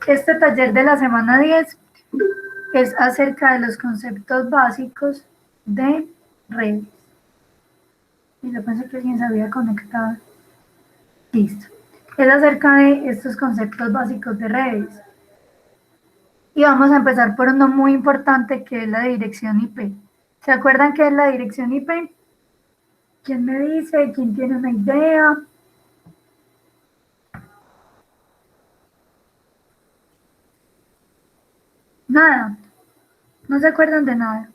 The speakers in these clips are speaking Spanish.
Este taller de la semana 10 es acerca de los conceptos básicos de redes. Y yo pensé que alguien se había conectado. Listo. Es acerca de estos conceptos básicos de redes. Y vamos a empezar por uno muy importante que es la dirección IP. ¿Se acuerdan qué es la dirección IP? ¿Quién me dice? ¿Quién tiene una idea? Nada. No se acuerdan de nada.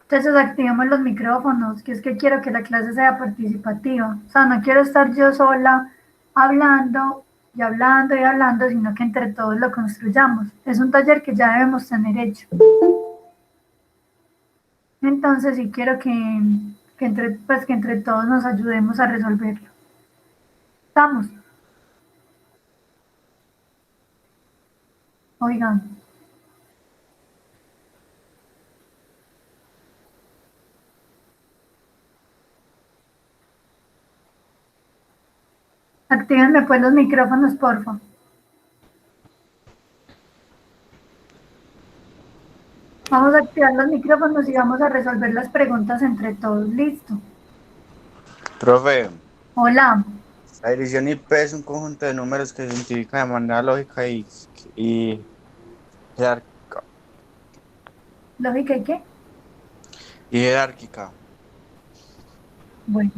Entonces activamos los micrófonos, que es que quiero que la clase sea participativa. O sea, no quiero estar yo sola hablando y hablando y hablando, sino que entre todos lo construyamos. Es un taller que ya debemos tener hecho. Entonces sí quiero que entre todos nos ayudemos a resolverlo. ¿Estamos? Oigan, actívenme pues los micrófonos, porfa. Vamos a activar los micrófonos y vamos a resolver las preguntas entre todos. Listo. Profe, Hola. la dirección IP es un conjunto de números que se identifica de manera lógica y jerárquica. ¿Lógica y qué? Y jerárquica. Bueno,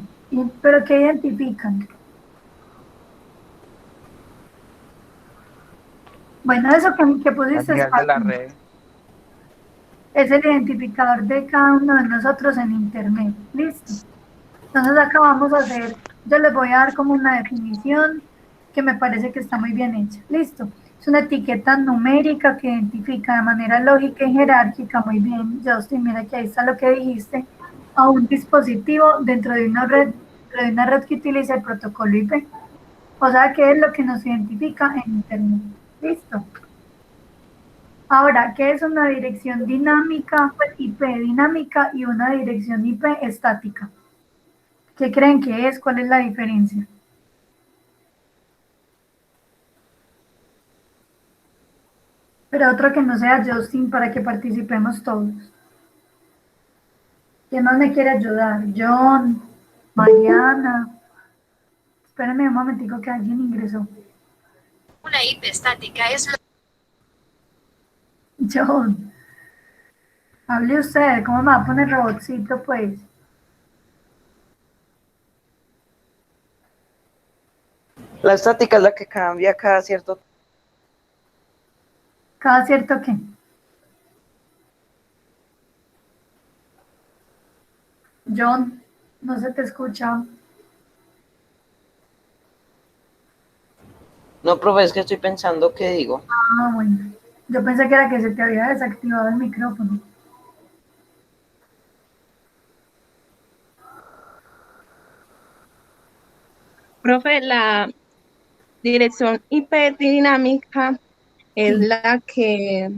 pero ¿qué identifican? Bueno, eso que La pusiste es señal de la fácil. red. Es el identificador de cada uno de nosotros en Internet. Listo. Entonces acá vamos a hacer, yo les voy a dar como una definición que me parece que está muy bien hecha. Listo. Es una etiqueta numérica que identifica de manera lógica y jerárquica, muy bien, Justin, mira que ahí está lo que dijiste, a un dispositivo dentro de una red que utiliza el protocolo IP. O sea, que es lo que nos identifica en Internet. Listo. Ahora, ¿qué es una dirección dinámica, IP dinámica y una dirección IP estática? ¿Qué creen que es? ¿Cuál es la diferencia? Pero otro que no sea Justin para que participemos todos. ¿Quién más me quiere ayudar? John, Mariana. Espérenme un momentico que alguien ingresó. Una IP estática es John, hable usted. ¿Cómo me va a poner robotcito, pues? La estática es la que cambia cada cierto. Cada cierto que. John, no se te escucha. No, profe, es que estoy pensando qué digo. Ah, bueno. Yo pensé que era que se te había desactivado el micrófono. Profe, la dirección IP dinámica es Sí. la que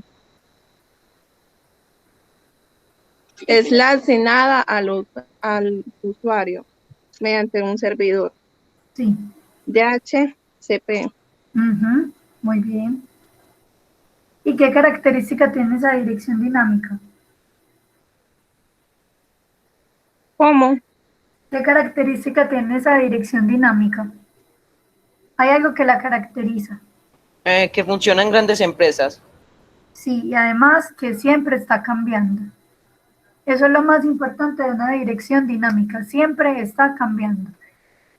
es la asignada al usuario mediante un servidor Sí. DHCP. Ujú, muy bien. ¿Y qué característica tiene esa dirección dinámica? ¿Cómo? ¿Qué característica tiene esa dirección dinámica? Hay algo que la caracteriza. Que funciona en grandes empresas. Sí, y además que siempre está cambiando. Eso es lo más importante de una dirección dinámica, siempre está cambiando.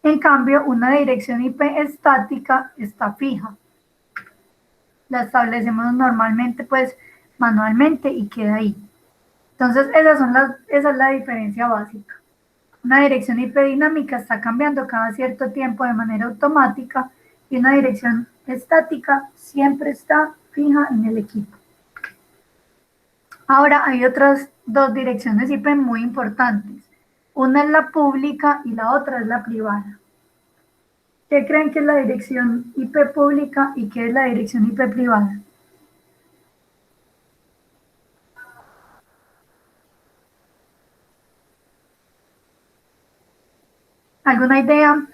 En cambio, una dirección IP estática está fija. La establecemos normalmente, pues, manualmente y queda ahí. Entonces, esa es la diferencia básica. Una dirección IP dinámica está cambiando cada cierto tiempo de manera automática y una dirección estática siempre está fija en el equipo. Ahora hay otras dos direcciones IP muy importantes. Una es la pública y la otra es la privada. ¿Qué creen que es la dirección IP pública y qué es la dirección IP privada? ¿Alguna idea?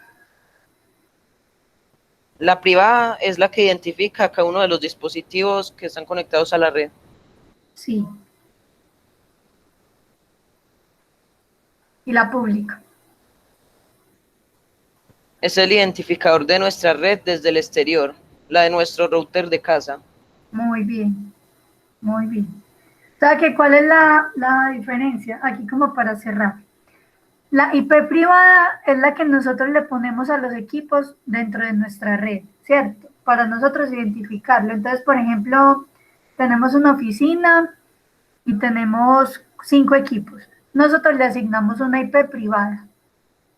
La privada es la que identifica a cada uno de los dispositivos que están conectados a la red. Sí. Y la pública. Es el identificador de nuestra red desde el exterior, la de nuestro router de casa. Muy bien. Muy bien. O sea, que ¿cuál es la diferencia? Aquí como para cerrar. La IP privada es la que nosotros le ponemos a los equipos dentro de nuestra red, ¿cierto? Para nosotros identificarlo. Entonces, por ejemplo, tenemos una oficina y tenemos 5 equipos. Nosotros le asignamos una IP privada,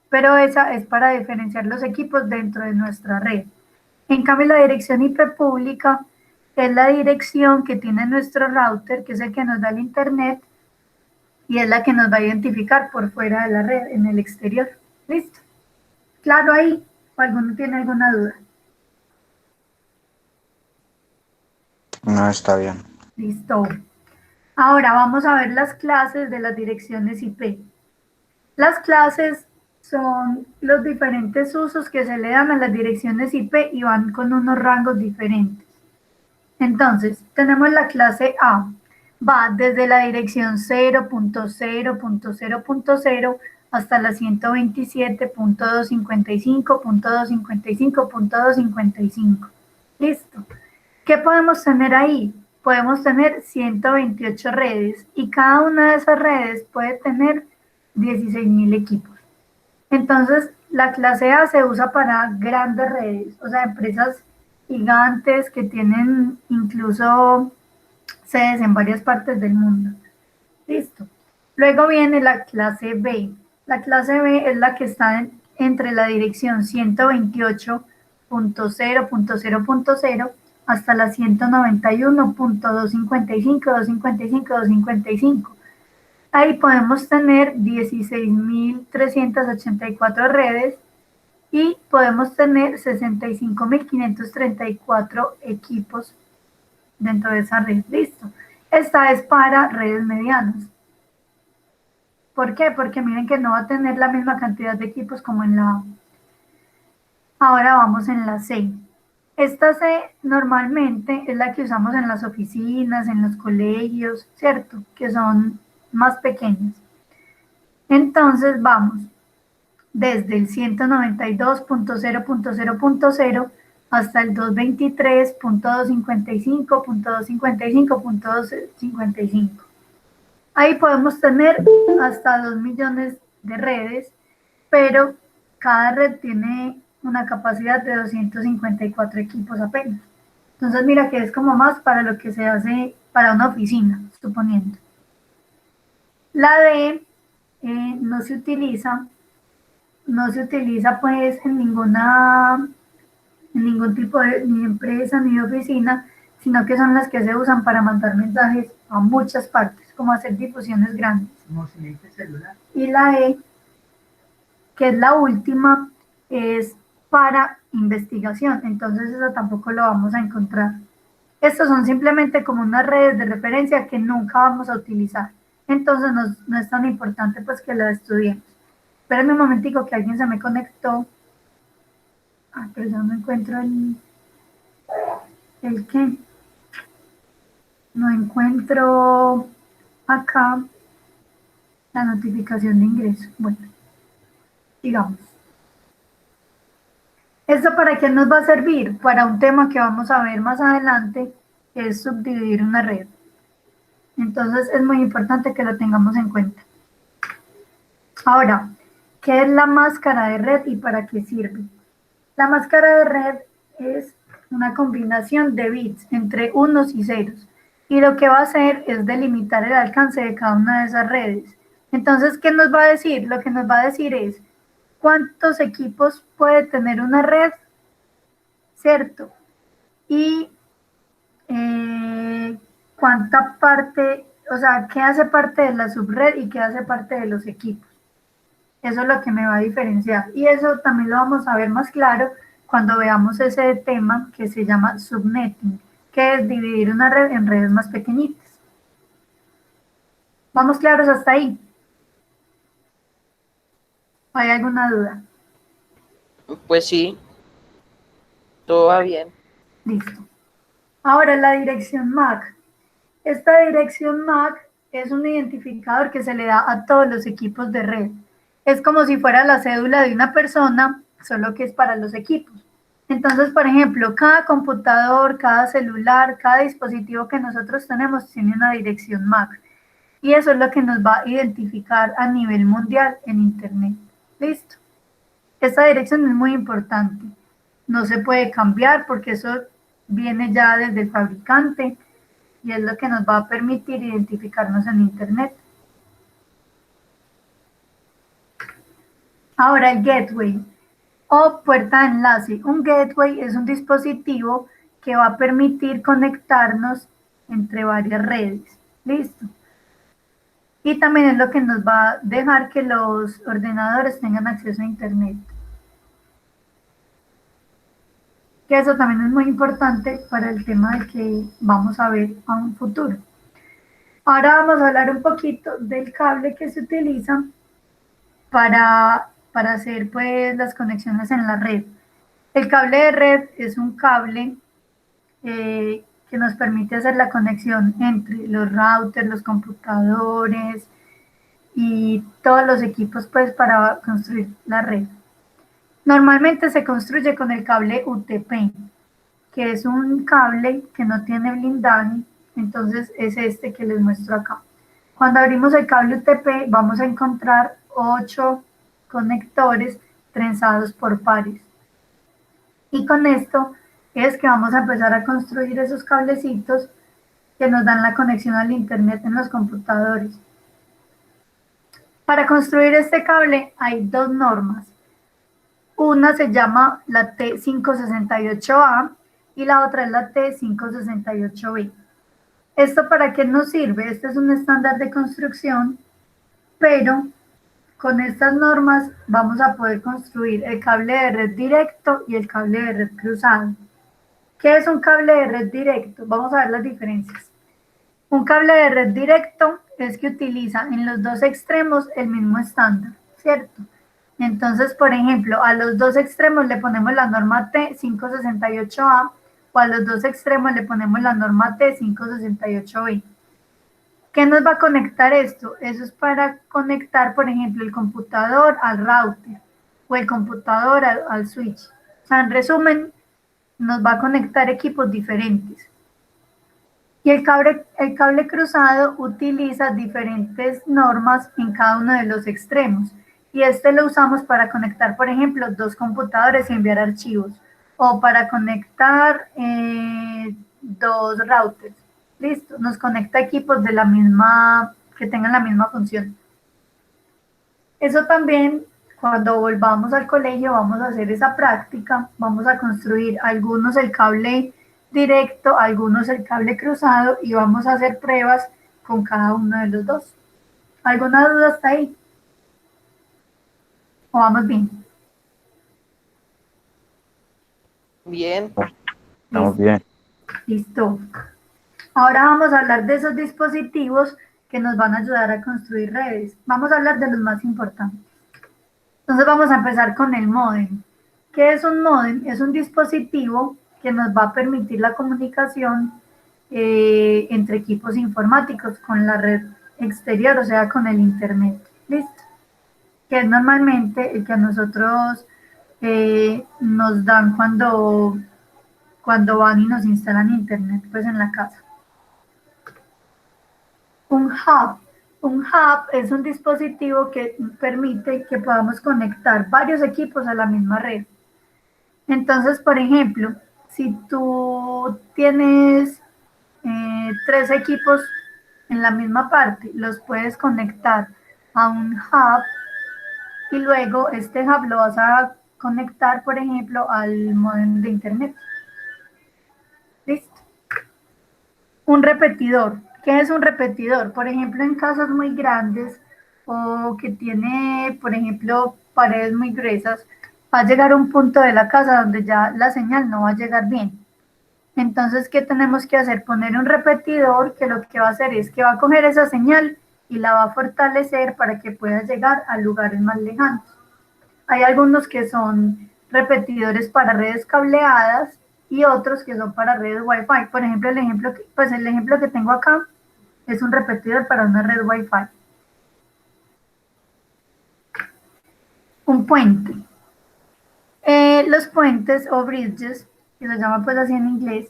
pero esa es para diferenciar los equipos dentro de nuestra red. En cambio, la dirección IP pública es la dirección que tiene nuestro router, que es el que nos da el internet, y es la que nos va a identificar por fuera de la red, en el exterior. ¿Listo? ¿Claro ahí? ¿O alguno tiene alguna duda? No, está bien. Listo. Ahora vamos a ver las clases de las direcciones IP. Las clases son los diferentes usos que se le dan a las direcciones IP y van con unos rangos diferentes. Entonces, tenemos la clase A. Va desde la dirección 0.0.0.0 hasta la 127.255.255.255.255. Listo. ¿Qué podemos tener ahí? Podemos tener 128 redes y cada una de esas redes puede tener 16.000 equipos. Entonces, la clase A se usa para grandes redes, o sea, empresas gigantes que tienen incluso sedes en varias partes del mundo. Listo. Luego viene la clase B. La clase B es la que está entre la dirección 128.0.0.0 hasta la 191.255.255.255. Ahí podemos tener 16.384 redes y podemos tener 65.534 equipos dentro de esa red. Listo. Esta es para redes medianas. ¿Por qué? Porque miren que no va a tener la misma cantidad de equipos como en la A. Ahora vamos en la C. Esta C normalmente es la que usamos en las oficinas, en los colegios, ¿cierto? Que son más pequeñas. Entonces vamos desde el 192.0.0.0 hasta el 223.255.255.255. Ahí podemos tener hasta 2 millones de redes, pero cada red tiene una capacidad de 254 equipos apenas. Entonces mira que es como más para lo que se hace para una oficina, suponiendo. La D no se utiliza pues en ningún tipo de ni empresa ni de oficina, sino que son las que se usan para mandar mensajes a muchas partes, como hacer difusiones grandes. Como si le dice celular. Y la E, que es la última, es para investigación, entonces eso tampoco lo vamos a encontrar. Estos son simplemente como unas redes de referencia que nunca vamos a utilizar, entonces no es tan importante pues que las estudiemos. Espérenme un momentico que alguien se me conectó. Pero ya no encuentro el qué. No encuentro acá la notificación de ingreso. Bueno, digamos. ¿Esto para qué nos va a servir? Para un tema que vamos a ver más adelante, que es subdividir una red. Entonces es muy importante que lo tengamos en cuenta. Ahora, ¿qué es la máscara de red y para qué sirve? La máscara de red es una combinación de bits entre unos y ceros. Y lo que va a hacer es delimitar el alcance de cada una de esas redes. Entonces, ¿qué nos va a decir? Lo que nos va a decir es cuántos equipos puede tener una red, ¿cierto? Y cuánta parte, o sea, qué hace parte de la subred y qué hace parte de los equipos. Eso es lo que me va a diferenciar. Y eso también lo vamos a ver más claro cuando veamos ese tema que se llama subnetting, que es dividir una red en redes más pequeñitas. ¿Vamos claros hasta ahí? ¿Hay alguna duda? Pues sí. Todo va bien. Listo. Ahora la dirección MAC. Esta dirección MAC es un identificador que se le da a todos los equipos de red. Es como si fuera la cédula de una persona, solo que es para los equipos. Entonces, por ejemplo, cada computador, cada celular, cada dispositivo que nosotros tenemos tiene una dirección MAC. Y eso es lo que nos va a identificar a nivel mundial en Internet. ¿Listo? Esta dirección es muy importante. No se puede cambiar porque eso viene ya desde el fabricante y es lo que nos va a permitir identificarnos en Internet. Ahora el gateway o puerta de enlace. Un gateway es un dispositivo que va a permitir conectarnos entre varias redes. ¿Listo? Y también es lo que nos va a dejar que los ordenadores tengan acceso a Internet. Que eso también es muy importante para el tema de que vamos a ver a un futuro. Ahora vamos a hablar un poquito del cable que se utiliza para hacer pues las conexiones en la red. El cable de red es un cable que nos permite hacer la conexión entre los routers, los computadores y todos los equipos pues para construir la red. Normalmente se construye con el cable UTP, que es un cable que no tiene blindaje, entonces es este que les muestro acá. Cuando abrimos el cable UTP vamos a encontrar 8 conectores trenzados por pares. Y con esto es que vamos a empezar a construir esos cablecitos que nos dan la conexión al Internet en los computadores. Para construir este cable hay dos normas. Una se llama la T568A y la otra es la T568B. ¿Esto para qué nos sirve? Este es un estándar de construcción, pero con estas normas vamos a poder construir el cable de red directo y el cable de red cruzado. ¿Qué es un cable de red directo? Vamos a ver las diferencias. Un cable de red directo es que utiliza en los dos extremos el mismo estándar, ¿cierto? Entonces, por ejemplo, a los dos extremos le ponemos la norma T568A o a los dos extremos le ponemos la norma T568B. ¿Qué nos va a conectar esto? Eso es para conectar, por ejemplo, el computador al router o el computador al switch. O sea, en resumen, nos va a conectar equipos diferentes. Y el cable cruzado utiliza diferentes normas en cada uno de los extremos. Y este lo usamos para conectar, por ejemplo, dos computadores y enviar archivos. O para conectar dos routers. Listo, nos conecta equipos de la misma, que tengan la misma función. Eso también, cuando volvamos al colegio, vamos a hacer esa práctica. Vamos a construir algunos el cable directo, algunos el cable cruzado y vamos a hacer pruebas con cada uno de los dos. ¿Alguna duda hasta ahí? ¿O vamos bien? Bien. Estamos bien. Listo. Ahora vamos a hablar de esos dispositivos que nos van a ayudar a construir redes. Vamos a hablar de los más importantes. Entonces vamos a empezar con el módem. ¿Qué es un módem? Es un dispositivo que nos va a permitir la comunicación entre equipos informáticos con la red exterior, o sea, con el Internet. ¿Listo? Que es normalmente el que a nosotros nos dan cuando van y nos instalan Internet pues en la casa. Un hub es un dispositivo que permite que podamos conectar varios equipos a la misma red. Entonces, por ejemplo, si tú tienes 3 equipos en la misma parte, los puedes conectar a un hub y luego este hub lo vas a conectar, por ejemplo, al módem de Internet. ¿Listo? Un repetidor. ¿Qué es un repetidor? Por ejemplo, en casas muy grandes o que tiene, por ejemplo, paredes muy gruesas, va a llegar un punto de la casa donde ya la señal no va a llegar bien. Entonces, ¿qué tenemos que hacer? Poner un repetidor que lo que va a hacer es que va a coger esa señal y la va a fortalecer para que pueda llegar a lugares más lejanos. Hay algunos que son repetidores para redes cableadas y otros que son para redes Wi-Fi. Por ejemplo, el ejemplo que tengo acá es un repetidor para una red Wi-Fi. Un puente. Los puentes o bridges, que se llama pues así en inglés,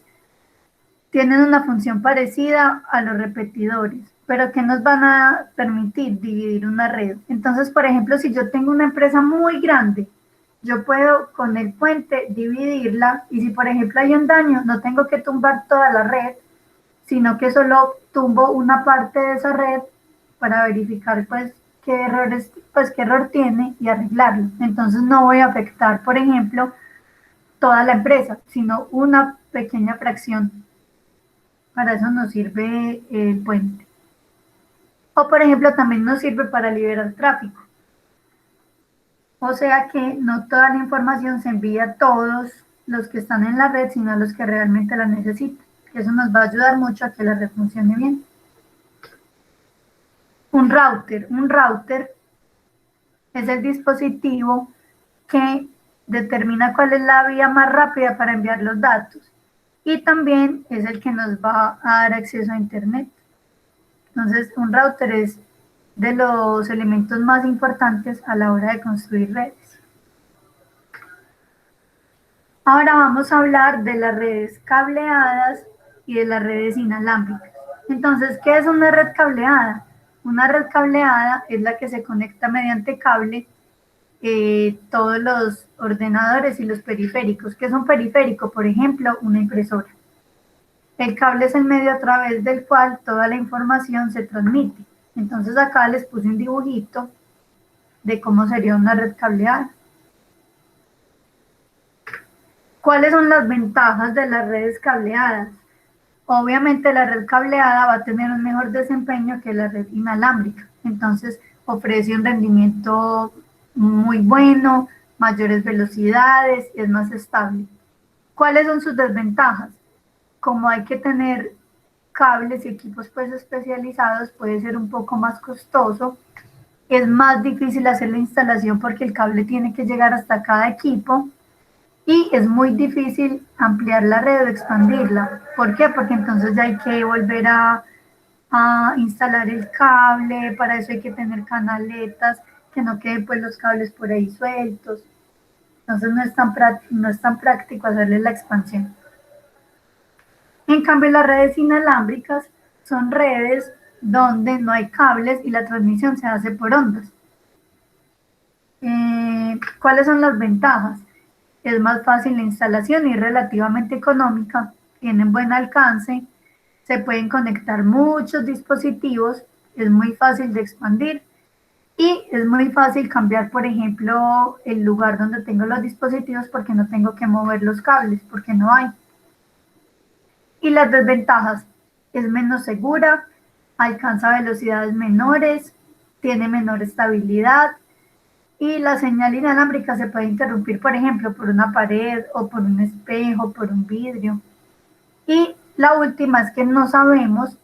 tienen una función parecida a los repetidores, pero que nos van a permitir dividir una red. Entonces, por ejemplo, si yo tengo una empresa muy grande, yo puedo con el puente dividirla y si por ejemplo hay un daño, no tengo que tumbar toda la red, sino que solo tumbo una parte de esa red para verificar pues qué error tiene y arreglarlo. Entonces no voy a afectar, por ejemplo, toda la empresa, sino una pequeña fracción. Para eso nos sirve el puente. O por ejemplo también nos sirve para liberar tráfico. O sea que no toda la información se envía a todos los que están en la red, sino a los que realmente la necesitan. Eso nos va a ayudar mucho a que la red funcione bien. Un router es el dispositivo que determina cuál es la vía más rápida para enviar los datos y también es el que nos va a dar acceso a internet. Entonces, un router es de los elementos más importantes a la hora de construir redes. Ahora vamos a hablar de las redes cableadas y de las redes inalámbricas. Entonces, ¿qué es una red cableada? Una red cableada es la que se conecta mediante cable todos los ordenadores y los periféricos. ¿Qué es un periférico? Por ejemplo, una impresora. El cable es el medio a través del cual toda la información se transmite. Entonces acá les puse un dibujito de cómo sería una red cableada. ¿Cuáles son las ventajas de las redes cableadas? Obviamente la red cableada va a tener un mejor desempeño que la red inalámbrica. Entonces ofrece un rendimiento muy bueno, mayores velocidades, es más estable. ¿Cuáles son sus desventajas? Como hay que tener cables y equipos pues especializados, puede ser un poco más costoso, es más difícil hacer la instalación porque el cable tiene que llegar hasta cada equipo y es muy difícil ampliar la red o expandirla. ¿Por qué? Porque entonces ya hay que volver a instalar el cable, para eso hay que tener canaletas, que no queden pues los cables por ahí sueltos. Entonces no es tan práctico hacerle la expansión. En cambio, las redes inalámbricas son redes donde no hay cables y la transmisión se hace por ondas. ¿Cuáles son las ventajas? Es más fácil la instalación y es relativamente económica, tienen buen alcance, se pueden conectar muchos dispositivos, es muy fácil de expandir y es muy fácil cambiar, por ejemplo, el lugar donde tengo los dispositivos porque no tengo que mover los cables, porque no hay. Y las desventajas, es menos segura, alcanza velocidades menores, tiene menor estabilidad y la señal inalámbrica se puede interrumpir, por ejemplo, por una pared o por un espejo, por un vidrio. Y la última es que no sabemos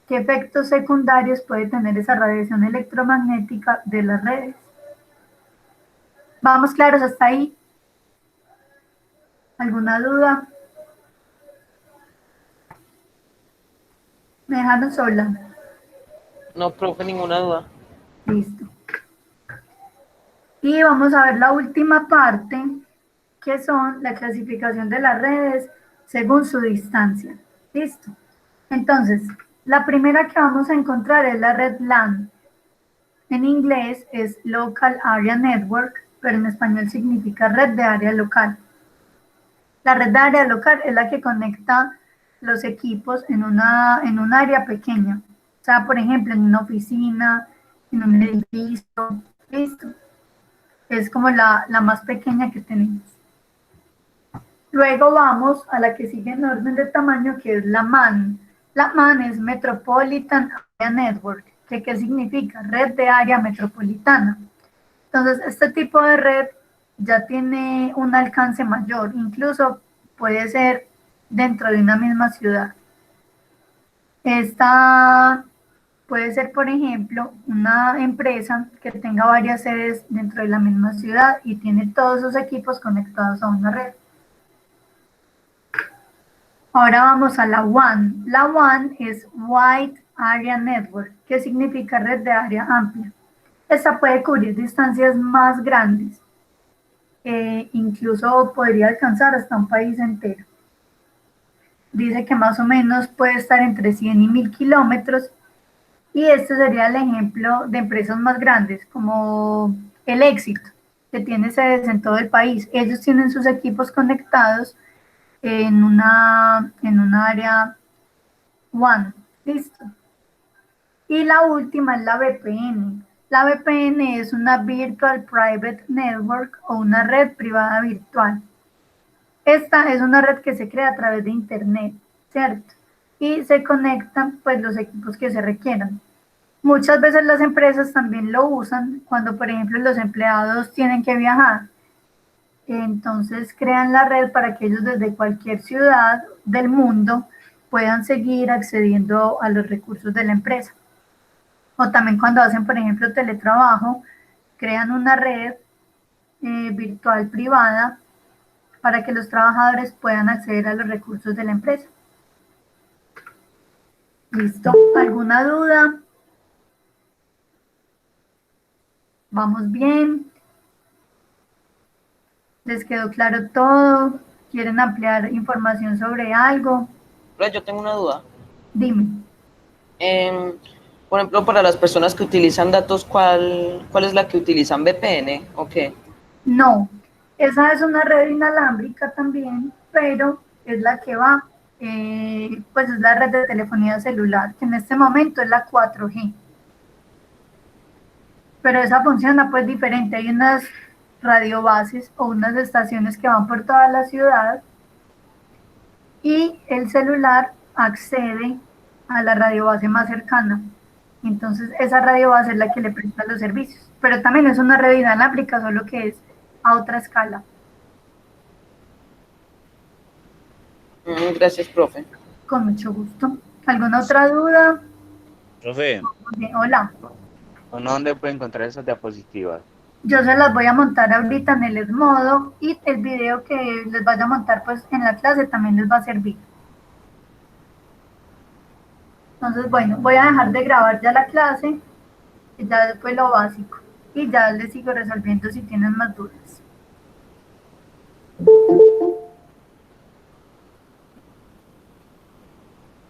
qué efectos secundarios puede tener esa radiación electromagnética de las redes. ¿Vamos claros hasta ahí? ¿Alguna duda? ¿Me dejaron sola? No, profe, ninguna duda. Listo. Y vamos a ver la última parte, que son la clasificación de las redes según su distancia. Listo. Entonces, la primera que vamos a encontrar es la red LAN. En inglés es Local Area Network, pero en español significa red de área local. La red de área local es la que conecta los equipos en un área pequeña. O sea, por ejemplo, en una oficina, en un edificio. Listo. Es como la más pequeña que tenemos. Luego vamos a la que sigue en orden de tamaño, que es la MAN. La MAN es Metropolitan Area Network, que ¿qué significa? Red de área metropolitana. Entonces, este tipo de red ya tiene un alcance mayor, incluso puede ser dentro de una misma ciudad. Esta Puede ser, por ejemplo, una empresa que tenga varias sedes dentro de la misma ciudad y tiene todos sus equipos conectados a una red. Ahora vamos a la WAN. La WAN es Wide Area Network, que significa red de área amplia. Esta puede cubrir distancias más grandes. Incluso podría alcanzar hasta un país entero. Dice que más o menos puede estar entre 100 y 1000 kilómetros. Y este sería el ejemplo de empresas más grandes, como el Éxito, que tiene sedes en todo el país. Ellos tienen sus equipos conectados en una área WAN. ¿Listo? Y la última es la VPN. La VPN es una Virtual Private Network o una red privada virtual. Esta es una red que se crea a través de Internet, ¿cierto? Y se conectan pues los equipos que se requieran. Muchas veces las empresas también lo usan cuando, por ejemplo, los empleados tienen que viajar. Entonces crean la red para que ellos desde cualquier ciudad del mundo puedan seguir accediendo a los recursos de la empresa. O también cuando hacen, por ejemplo, teletrabajo, crean una red virtual privada para que los trabajadores puedan acceder a los recursos de la empresa. ¿Listo? ¿Alguna duda? ¿Vamos bien? ¿Les quedó claro todo? ¿Quieren ampliar información sobre algo? Yo tengo una duda. Dime. Por ejemplo, para las personas que utilizan datos, ¿cuál es la que utilizan VPN o qué? No, esa es una red inalámbrica también, pero es la que va, pues es la red de telefonía celular, que en este momento es la 4G. Pero esa funciona pues diferente. Hay unas radiobases o unas estaciones que van por toda la ciudad y el celular accede a la radiobase más cercana. Entonces esa radiobase es la que le presta los servicios. Pero también es una red inalámbrica, solo que es a otra escala. Gracias, profe. Con mucho gusto. ¿Alguna otra duda? Profe, Hola. ¿dónde puede encontrar esas diapositivas? Yo se las voy a montar ahorita en el Edmodo y el video que les vaya a montar pues en la clase también les va a servir. Entonces, bueno, voy a dejar de grabar ya la clase, y ya fue lo básico, y ya les sigo resolviendo si tienen más dudas.